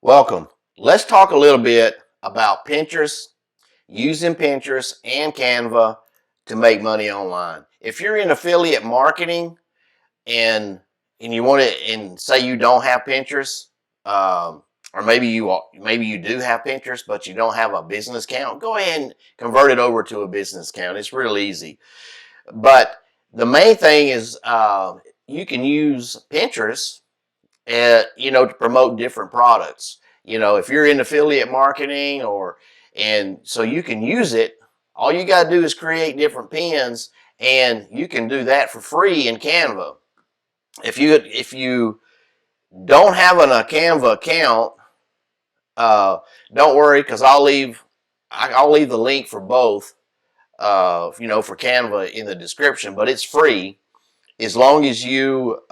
Welcome. Let's talk a little bit about Pinterest, using Pinterest and Canva to make money online. If you're in affiliate marketing and you want to, and say you don't have Pinterest, or maybe you do have Pinterest but you don't have a business account, go ahead and convert it over to a business account. It's real easy. But the main thing is you can use Pinterest to promote different products. If you're in affiliate marketing and so you can use it, all you got to do is create different pins, and you can do that for free in Canva. If you don't have a Canva account, don't worry, because I'll leave the link for both, for Canva in the description. But it's free as long as you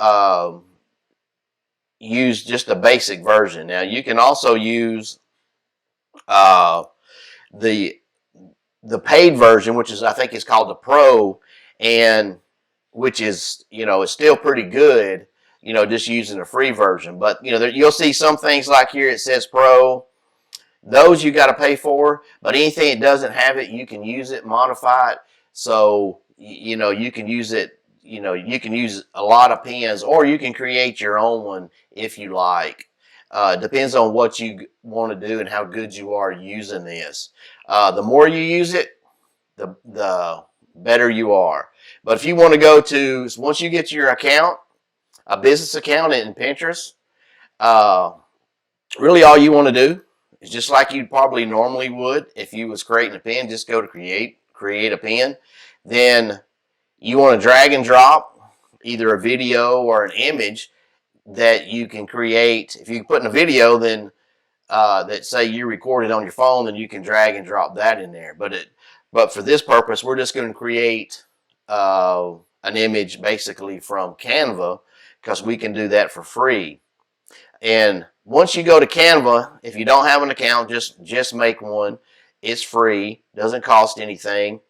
use just the basic version. Now you can also use the paid version, which I think is called the Pro, and which is it's still pretty good. Just using the free version. But you'll see some things like here it says Pro. Those you got to pay for. But anything that doesn't have it, you can use it, modify it. So you can use it. You can use a lot of pins, or you can create your own one if you like. Depends on what you want to do and how good you are using this. The more you use it, the better you are. But if you want to go to, once you get your account, a business account in Pinterest, really all you want to do is just like you probably normally would if you was creating a pin, just go to create a pin. Then you want to drag and drop either a video or an image that you can create. If you put in a video, then that say you recorded on your phone, then you can drag and drop that in there. But for this purpose, we're just going to create an image basically from Canva, because we can do that for free. And once you go to Canva, if you don't have an account, just make one. It's free, doesn't cost anything.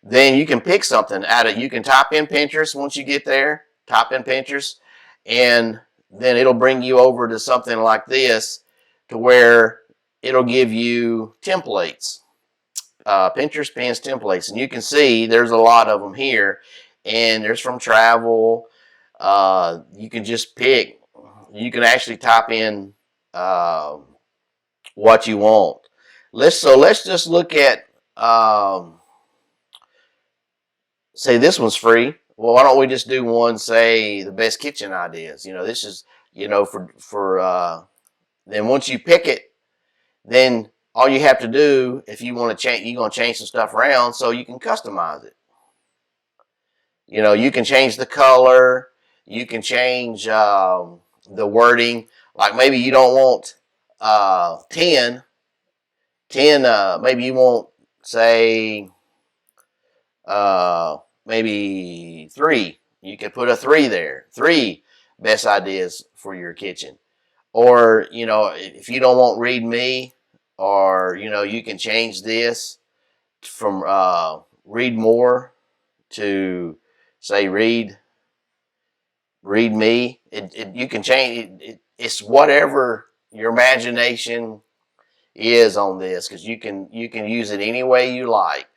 Then you can pick something out of it. You can type in Pinterest. Once you get there, type in Pinterest, and then it'll bring you over to something like this, to where it'll give you templates, Pinterest pins templates. And you can see there's a lot of them here, and there's from travel. You can just pick. You can actually type in what you want. Let's just look at, say this one's free. Well, why don't we just do one, say the best kitchen ideas? This is, then once you pick it, then all you have to do, if you want to change, you're going to change some stuff around so you can customize it. You can change the color, you can change the wording. Like maybe you don't want 10, maybe you want, say, maybe 3. You can put a 3 there. 3 best ideas for your kitchen. Or, if you don't want read me, or, you can change this from read more to, say, read me. You can change it. It's whatever your imagination is on this, because you can use it any way you like.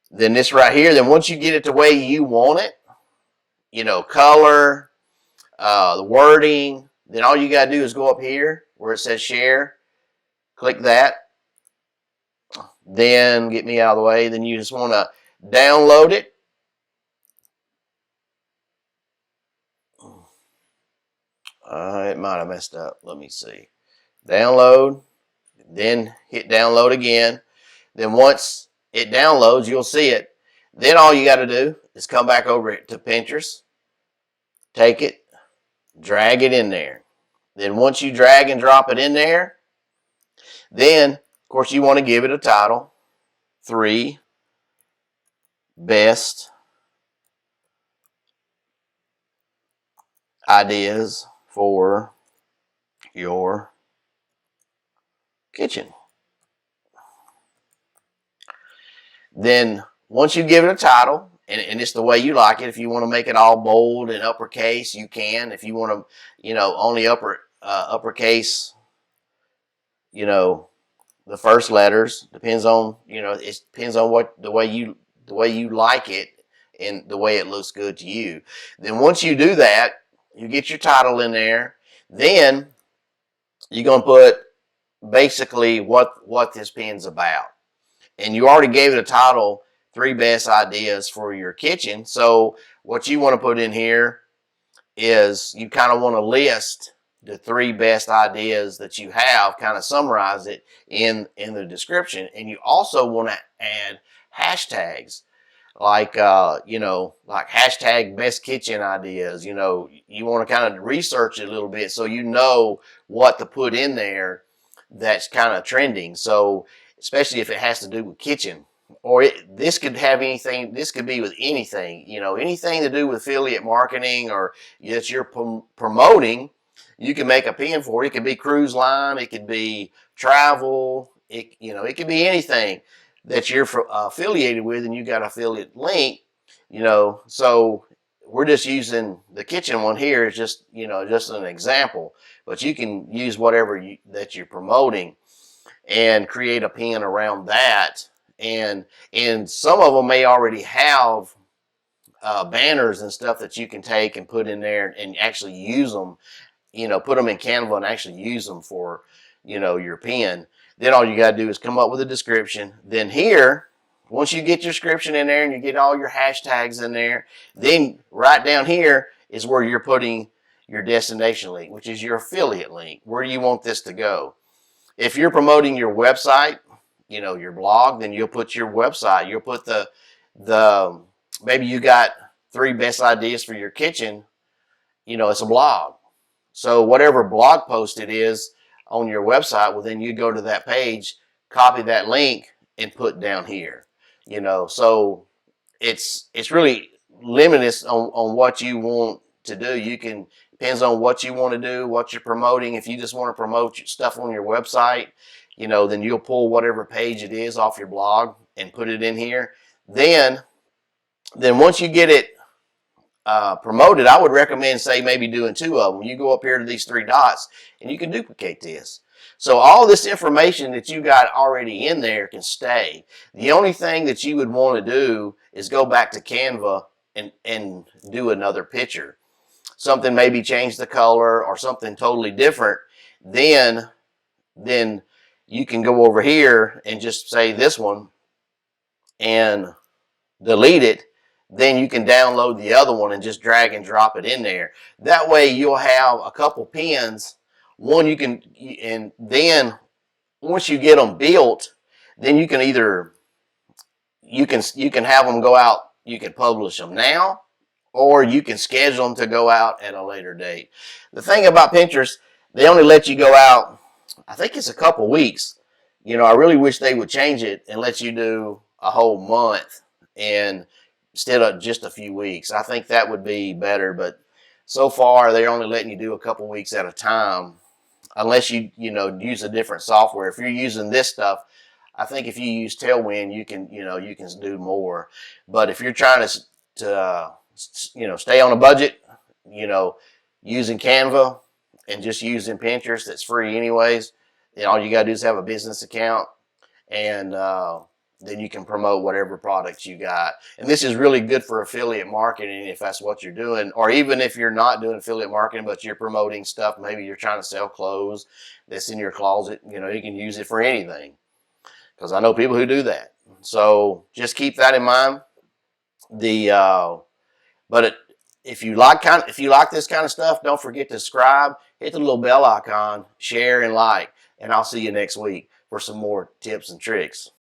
Then this right here, then once you get it the way you want it, color, the wording, then all you got to do is go up here where it says share, click that, then get me out of the way. Then you just want to download it. It might have messed up. Let me see. Download, then hit download again. Then once it downloads, you'll see it. Then all you got to do is come back over to Pinterest, take it, drag it in there. Then once you drag and drop it in there, then of course you want to give it a title. 3 best ideas for your kitchen. Then once you give it a title, and it's the way you like it. If you want to make it all bold and uppercase, you can. If you want to, only uppercase, you know, the first letters. Depends on, it depends on what the way you like it and the way it looks good to you. Then once you do that, you get your title in there. Then you're gonna put basically what this pen's about. And you already gave it a title, 3 best ideas for your kitchen. So what you want to put in here is you kind of want to list the 3 best ideas that you have, kind of summarize it in the description. And you also want to add hashtags like like hashtag best kitchen ideas. You want to kind of research it a little bit so you know what to put in there that's kind of trending. So especially if it has to do with kitchen, or this could have anything. This could be with anything. Anything to do with affiliate marketing or that you're promoting. You can make a pin for it. It could be cruise line. It could be travel. It could be anything that you're affiliated with, and you got an affiliate link. So we're just using the kitchen one here as just an example, but you can use whatever that you're promoting and create a pin around that. And some of them may already have banners and stuff that you can take and put in there and actually use them. Put them in Canva and actually use them for your pin. Then all you got to do is come up with a description. Then here, once you get your description in there and you get all your hashtags in there, then right down here is where you're putting your destination link, which is your affiliate link. Where do you want this to go? If you're promoting your website, your blog, then you'll put your website. You'll put the maybe you got 3 best ideas for your kitchen. It's a blog. So whatever blog post it is on your website, well, then you go to that page, copy that link, and put down here. So it's really limitless on what you want to do. Depends on what you want to do, what you're promoting. If you just want to promote stuff on your website, then you'll pull whatever page it is off your blog and put it in here. Then once you get it promoted, I would recommend, say, maybe doing 2 of them. You go up here to these 3 dots and you can duplicate this. So all this information that you got already in there can stay. The only thing that you would want to do is go back to Canva and do another picture. Something, maybe change the color or something totally different. Then you can go over here and just say this one and delete it. Then you can download the other one and just drag and drop it in there. That way you'll have a couple pins. One and then once you get them built, then you can either you can have them go out. You can publish them now, or you can schedule them to go out at a later date. The thing about Pinterest, they only let you go out, I think it's a couple weeks. I really wish they would change it and let you do a whole month and instead of just a few weeks. I think that would be better, but so far they're only letting you do a couple weeks at a time, unless you use a different software. If you're using this stuff, I think if you use Tailwind, you can do more. But if you're trying to stay on a budget, using Canva and just using Pinterest, that's free anyways, then all you got to do is have a business account, and then you can promote whatever products you got. And this is really good for affiliate marketing if that's what you're doing, or even if you're not doing affiliate marketing but you're promoting stuff. Maybe you're trying to sell clothes that's in your closet. You can use it for anything, because I know people who do that. So just keep that in mind. If you like this kind of stuff, don't forget to subscribe, hit the little bell icon, share and like, and I'll see you next week for some more tips and tricks.